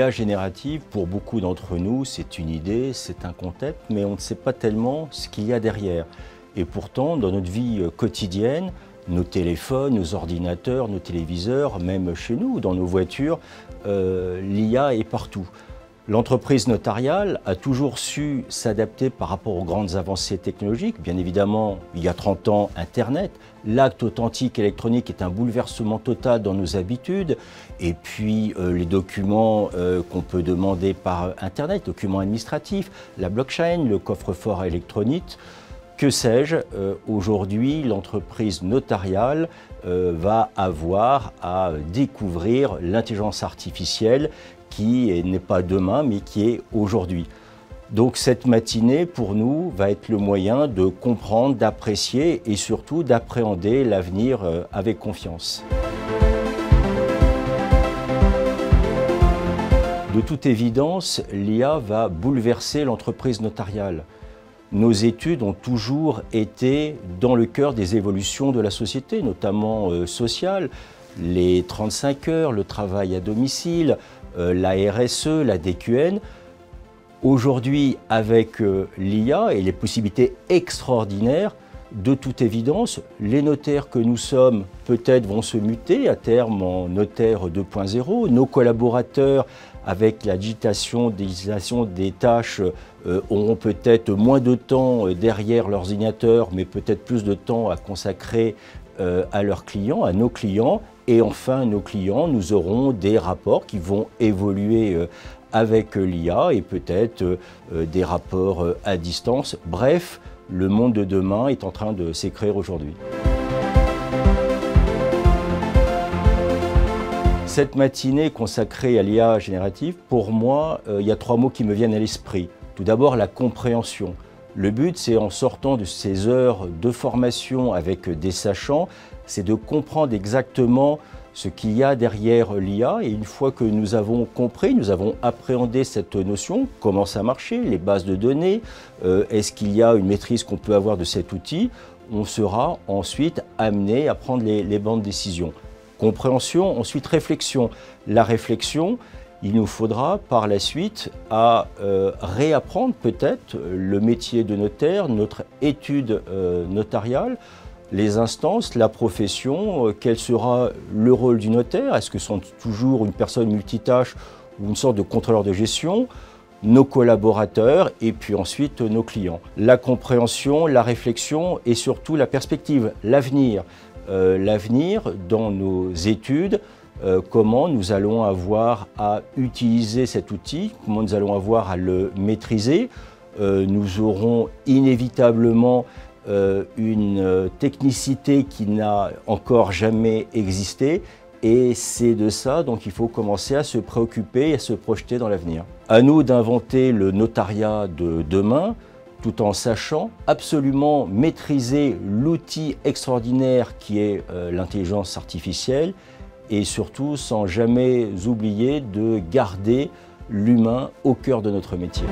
L'IA générative, pour beaucoup d'entre nous, c'est une idée, c'est un concept, mais on ne sait pas tellement ce qu'il y a derrière. Et pourtant, dans notre vie quotidienne, nos téléphones, nos ordinateurs, nos téléviseurs, même chez nous, dans nos voitures, l'IA est partout. L'entreprise notariale a toujours su s'adapter par rapport aux grandes avancées technologiques. Bien évidemment, il y a 30 ans, Internet. L'acte authentique électronique est un bouleversement total dans nos habitudes. Et puis, les documents qu'on peut demander par Internet, documents administratifs, la blockchain, le coffre-fort électronique. Que sais-je, aujourd'hui, l'entreprise notariale va avoir à découvrir l'intelligence artificielle qui n'est pas demain, mais qui est aujourd'hui. Donc cette matinée, pour nous, va être le moyen de comprendre, d'apprécier et surtout d'appréhender l'avenir avec confiance. De toute évidence, l'IA va bouleverser l'entreprise notariale. Nos études ont toujours été dans le cœur des évolutions de la société, notamment sociale. Les 35 heures, le travail à domicile, la RSE, la DQN. Aujourd'hui, avec l'IA et les possibilités extraordinaires, de toute évidence, les notaires que nous sommes peut-être vont se muter à terme en notaires 2.0. Nos collaborateurs, avec la digitalisation des tâches, auront peut-être moins de temps derrière leur ordinateur, mais peut-être plus de temps à consacrer à leurs clients, à nos clients. Et enfin, nos clients, nous aurons des rapports qui vont évoluer avec l'IA et peut-être des rapports à distance. Bref, le monde de demain est en train de s'écrire aujourd'hui. Cette matinée consacrée à l'IA générative, pour moi, il y a 3 mots qui me viennent à l'esprit. Tout d'abord, la compréhension. Le but, c'est en sortant de ces heures de formation avec des sachants, c'est de comprendre exactement ce qu'il y a derrière l'IA. Et une fois que nous avons compris, nous avons appréhendé cette notion, comment ça marchait, les bases de données, est-ce qu'il y a une maîtrise qu'on peut avoir de cet outil, on sera ensuite amené à prendre les bonnes décisions. Compréhension, ensuite réflexion. La réflexion, il nous faudra par la suite à réapprendre peut-être le métier de notaire, notre étude notariale, les instances, la profession, quel sera le rôle du notaire, est-ce que sont toujours une personne multitâche ou une sorte de contrôleur de gestion, nos collaborateurs et puis ensuite nos clients. La compréhension, la réflexion et surtout la perspective, l'avenir. L'avenir dans nos études, comment nous allons avoir à utiliser cet outil, comment nous allons avoir à le maîtriser. Nous aurons inévitablement une technicité qui n'a encore jamais existé et c'est de ça dont il faut commencer à se préoccuper et à se projeter dans l'avenir. À nous d'inventer le notariat de demain, tout en sachant absolument maîtriser l'outil extraordinaire qui est l'intelligence artificielle et surtout sans jamais oublier de garder l'humain au cœur de notre métier.